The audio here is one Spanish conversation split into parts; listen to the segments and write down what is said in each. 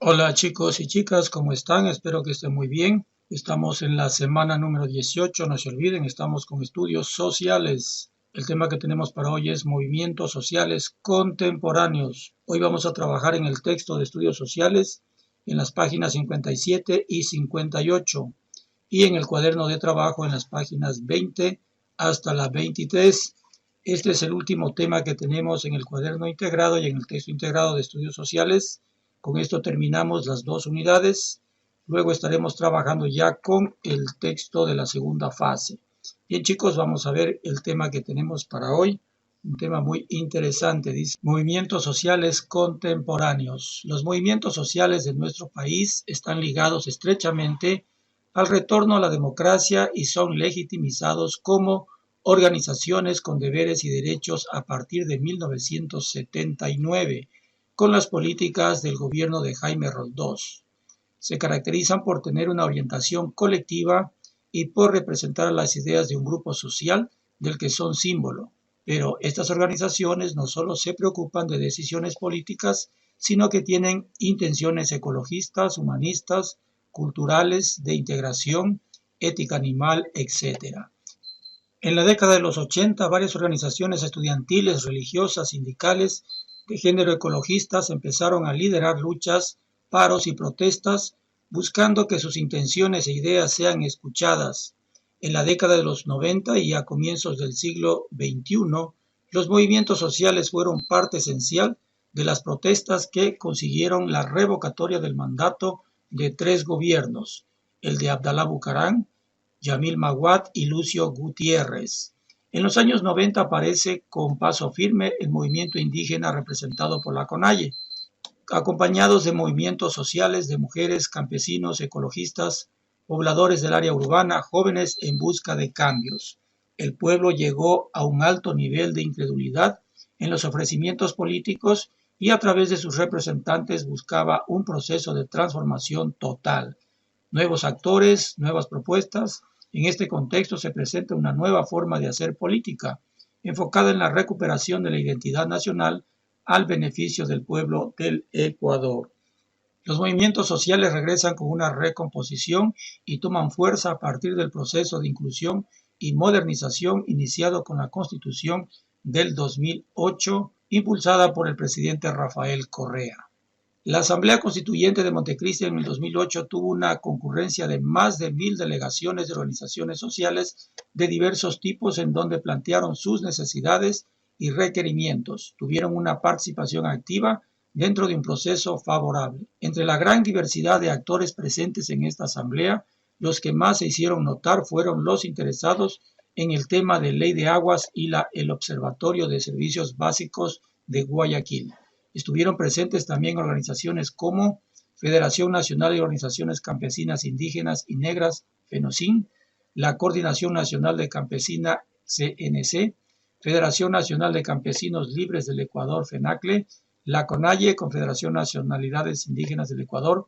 Hola chicos y chicas, ¿cómo están? Espero que estén muy bien. Estamos en la semana número 18, no se olviden, estamos con estudios sociales. El tema que tenemos para hoy es movimientos sociales contemporáneos. Hoy vamos a trabajar en el texto de estudios sociales en las páginas 57 y 58 y en el cuaderno de trabajo en las páginas 20 hasta la 23. Este es el último tema que tenemos en el cuaderno integrado y en el texto integrado de estudios sociales. Con esto terminamos las dos unidades. Luego estaremos trabajando ya con el texto de la segunda fase. Bien chicos, vamos a ver el tema que tenemos para hoy. Un tema muy interesante, dice movimientos sociales contemporáneos. Los movimientos sociales de nuestro país están ligados estrechamente al retorno a la democracia y son legitimizados como organizaciones con deberes y derechos a partir de 1979 con las políticas del gobierno de Jaime Roldós. Se caracterizan por tener una orientación colectiva y por representar las ideas de un grupo social del que son símbolo. Pero estas organizaciones no solo se preocupan de decisiones políticas, sino que tienen intenciones ecologistas, humanistas, culturales, de integración, ética animal, etc. En la década de los 80, varias organizaciones estudiantiles, religiosas, sindicales, de género ecologistas empezaron a liderar luchas, paros y protestas, buscando que sus intenciones e ideas sean escuchadas. En la década de los 90 y a comienzos del siglo XXI, los movimientos sociales fueron parte esencial de las protestas que consiguieron la revocatoria del mandato de tres gobiernos, el de Abdalá Bucaram, Yamil Maguad y Lucio Gutiérrez. En los años 90 aparece con paso firme el movimiento indígena representado por la CONAIE, acompañados de movimientos sociales de mujeres, campesinos, ecologistas, pobladores del área urbana, jóvenes en busca de cambios. El pueblo llegó a un alto nivel de incredulidad en los ofrecimientos políticos y a través de sus representantes buscaba un proceso de transformación total. Nuevos actores, nuevas propuestas. En este contexto se presenta una nueva forma de hacer política, enfocada en la recuperación de la identidad nacional al beneficio del pueblo del Ecuador. Los movimientos sociales regresan con una recomposición y toman fuerza a partir del proceso de inclusión y modernización iniciado con la Constitución del 2008, impulsada por el presidente Rafael Correa. La Asamblea Constituyente de Montecristi en el 2008 tuvo una concurrencia de más de 1,000 delegaciones de organizaciones sociales de diversos tipos en donde plantearon sus necesidades y requerimientos. Tuvieron una participación activa dentro de un proceso favorable. Entre la gran diversidad de actores presentes en esta asamblea, los que más se hicieron notar fueron los interesados en el tema de ley de aguas y el Observatorio de Servicios Básicos de Guayaquil. Estuvieron presentes también organizaciones como Federación Nacional de Organizaciones Campesinas Indígenas y Negras, FENOCIN, la Coordinación Nacional de Campesina, CNC, Federación Nacional de Campesinos Libres del Ecuador, FENACLE, la CONAIE, Confederación Nacionalidades Indígenas del Ecuador,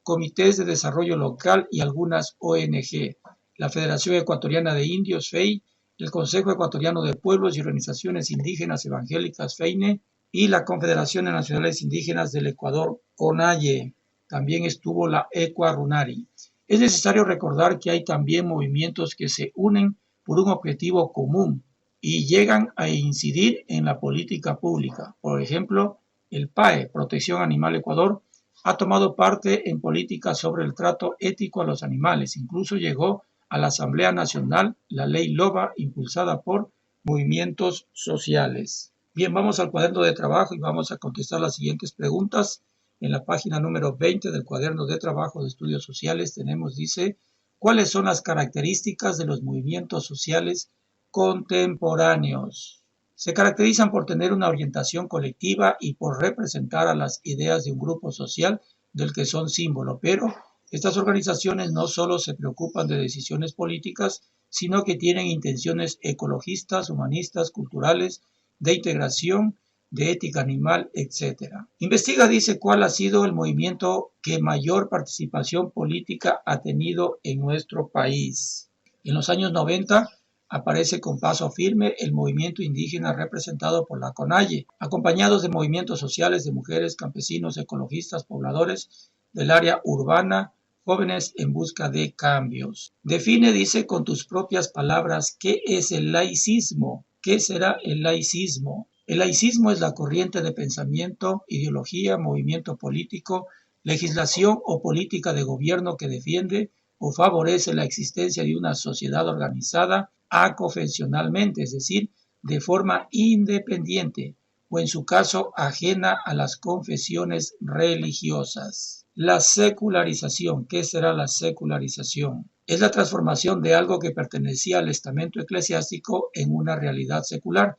comités de desarrollo local y algunas ONG, la Federación Ecuatoriana de Indios, FEI, el Consejo Ecuatoriano de Pueblos y Organizaciones Indígenas Evangélicas, FEINE, y la Confederación de Nacionales Indígenas del Ecuador, CONAIE. También estuvo la Ecuarunari. Es necesario recordar que hay también movimientos que se unen por un objetivo común y llegan a incidir en la política pública. Por ejemplo, el PAE, Protección Animal Ecuador, ha tomado parte en políticas sobre el trato ético a los animales. Incluso llegó a la Asamblea Nacional la Ley LOBA, impulsada por movimientos sociales. Bien, vamos al cuaderno de trabajo y vamos a contestar las siguientes preguntas. En la página número 20 del cuaderno de trabajo de estudios sociales tenemos, dice, ¿cuáles son las características de los movimientos sociales contemporáneos? Se caracterizan por tener una orientación colectiva y por representar a las ideas de un grupo social del que son símbolo, pero estas organizaciones no solo se preocupan de decisiones políticas, sino que tienen intenciones ecologistas, humanistas, culturales, de integración, de ética animal, etc. Investiga, dice, cuál ha sido el movimiento que mayor participación política ha tenido en nuestro país. En los años 90 aparece con paso firme el movimiento indígena representado por la CONAIE, acompañados de movimientos sociales de mujeres, campesinos, ecologistas, pobladores del área urbana, Jóvenes en busca de cambios. Define, dice, con tus propias palabras, ¿qué es el laicismo? ¿Qué será el laicismo? El laicismo es la corriente de pensamiento, ideología, movimiento político, legislación o política de gobierno que defiende o favorece la existencia de una sociedad organizada aconfesionalmente, es decir, de forma independiente o en su caso ajena a las confesiones religiosas. La secularización. ¿Qué será la secularización? Es la transformación de algo que pertenecía al estamento eclesiástico en una realidad secular,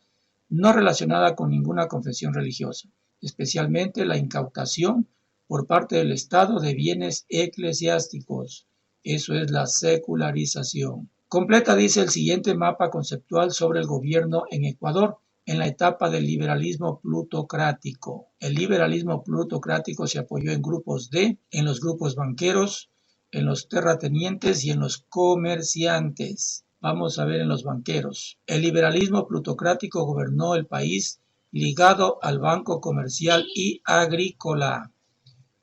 no relacionada con ninguna confesión religiosa, especialmente la incautación por parte del Estado de bienes eclesiásticos. Eso es la secularización. Completa, dice, el siguiente mapa conceptual sobre el gobierno en Ecuador en la etapa del liberalismo plutocrático. El liberalismo plutocrático se apoyó en grupos en los grupos banqueros, en los terratenientes y en los comerciantes. Vamos a ver en los banqueros. El liberalismo plutocrático gobernó el país ligado al banco comercial y agrícola.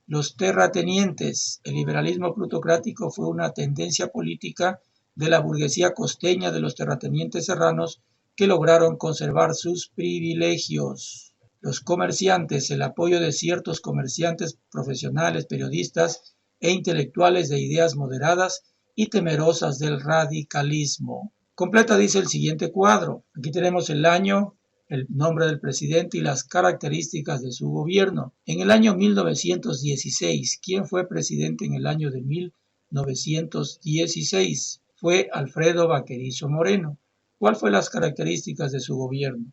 Los terratenientes. El liberalismo plutocrático fue una tendencia política de la burguesía costeña de los terratenientes serranos que lograron conservar sus privilegios. Los comerciantes, el apoyo de ciertos comerciantes profesionales, periodistas e intelectuales de ideas moderadas y temerosas del radicalismo. Completa, dice, el siguiente cuadro. Aquí tenemos el año, el nombre del presidente y las características de su gobierno. En el año 1916, ¿quién fue presidente en el año de 1916? Fue Alfredo Baquerizo Moreno. ¿Cuál fue las características de su gobierno?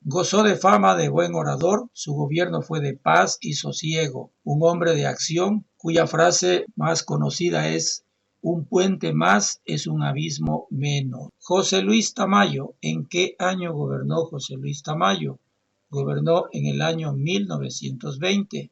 Gozó de fama de buen orador, su gobierno fue de paz y sosiego, un hombre de acción, cuya frase más conocida es un puente más es un abismo menos. José Luis Tamayo, ¿en qué año gobernó José Luis Tamayo? Gobernó en el año 1920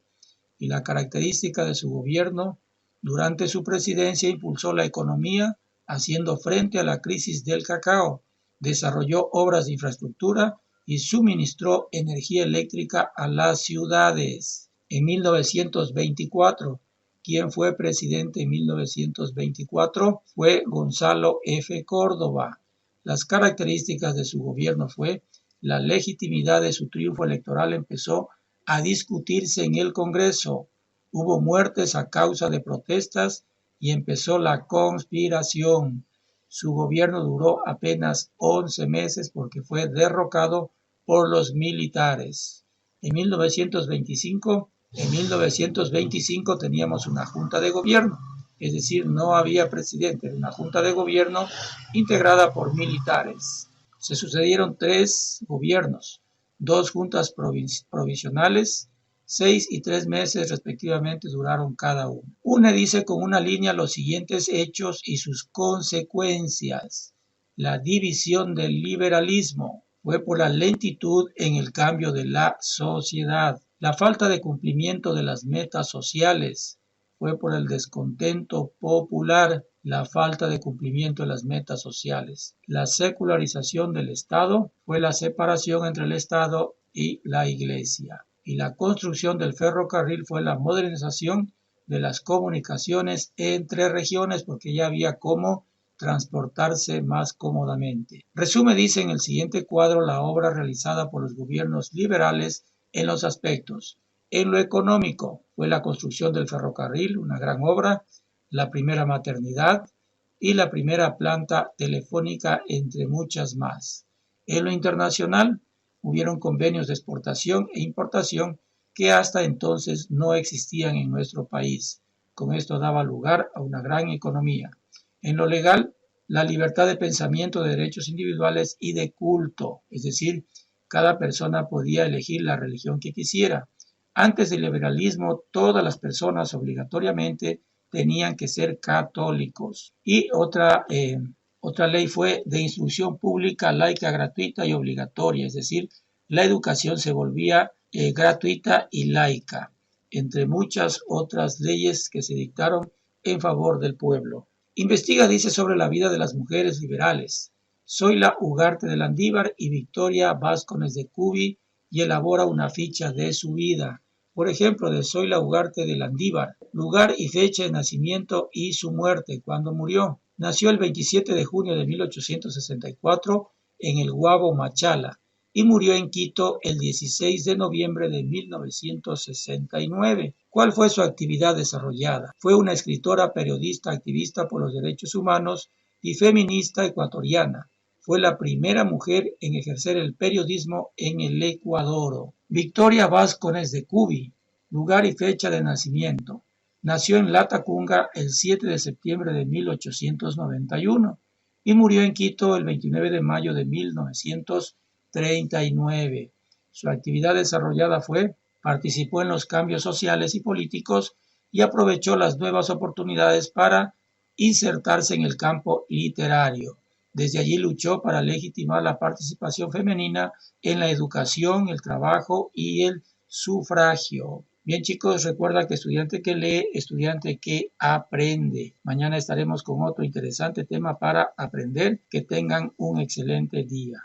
y la característica de su gobierno, durante su presidencia impulsó la economía haciendo frente a la crisis del cacao, desarrolló obras de infraestructura y suministró energía eléctrica a las ciudades. En 1924, ¿quién fue presidente en 1924? Fue Gonzalo F. Córdoba. Las características de su gobierno fue la legitimidad de su triunfo electoral empezó a discutirse en el Congreso. Hubo muertes a causa de protestas y empezó la conspiración. Su gobierno duró apenas 11 meses porque fue derrocado por los militares. En 1925 teníamos una junta de gobierno, es decir, no había presidente, era una junta de gobierno integrada por militares. Se sucedieron 3 gobiernos, 2 juntas provisionales, 6 y 3 meses respectivamente duraron cada uno. Une, dice, con una línea los siguientes hechos y sus consecuencias. La división del liberalismo fue por la lentitud en el cambio de la sociedad. La falta de cumplimiento de las metas sociales fue por el descontento popular, la falta de cumplimiento de las metas sociales. La secularización del Estado fue la separación entre el Estado y la Iglesia. Y la construcción del ferrocarril fue la modernización de las comunicaciones entre regiones porque ya había cómo transportarse más cómodamente. Resume, dice en el siguiente cuadro, la obra realizada por los gobiernos liberales en los aspectos. En lo económico fue la construcción del ferrocarril, una gran obra, la primera maternidad y la primera planta telefónica, entre muchas más. En lo internacional hubieron convenios de exportación e importación que hasta entonces no existían en nuestro país. Con esto daba lugar a una gran economía. En lo legal, la libertad de pensamiento, de derechos individuales y de culto, es decir, cada persona podía elegir la religión que quisiera. Antes del liberalismo, todas las personas obligatoriamente tenían que ser católicos. Y otra ley fue de instrucción pública, laica, gratuita y obligatoria, es decir, la educación se volvía gratuita y laica, entre muchas otras leyes que se dictaron en favor del pueblo. Investiga, dice, sobre la vida de las mujeres liberales. Zoila Ugarte de Landívar y Victoria Vázquez de Cubi y elabora una ficha de su vida. Por ejemplo, de Zoila Ugarte de Landívar, lugar y fecha de nacimiento y su muerte, cuando murió. Nació el 27 de junio de 1864 en el Guabo, Machala, y murió en Quito el 16 de noviembre de 1969. ¿Cuál fue su actividad desarrollada? Fue una escritora, periodista, activista por los derechos humanos y feminista ecuatoriana. Fue la primera mujer en ejercer el periodismo en el Ecuador. Victoria Vázquez de Cubi, lugar y fecha de nacimiento. Nació en Latacunga el 7 de septiembre de 1891 y murió en Quito el 29 de mayo de 1939. Su actividad desarrollada fue: participó en los cambios sociales y políticos y aprovechó las nuevas oportunidades para insertarse en el campo literario. Desde allí luchó para legitimar la participación femenina en la educación, el trabajo y el sufragio. Bien, chicos, recuerda que estudiante que lee, estudiante que aprende. Mañana estaremos con otro interesante tema para aprender. Que tengan un excelente día.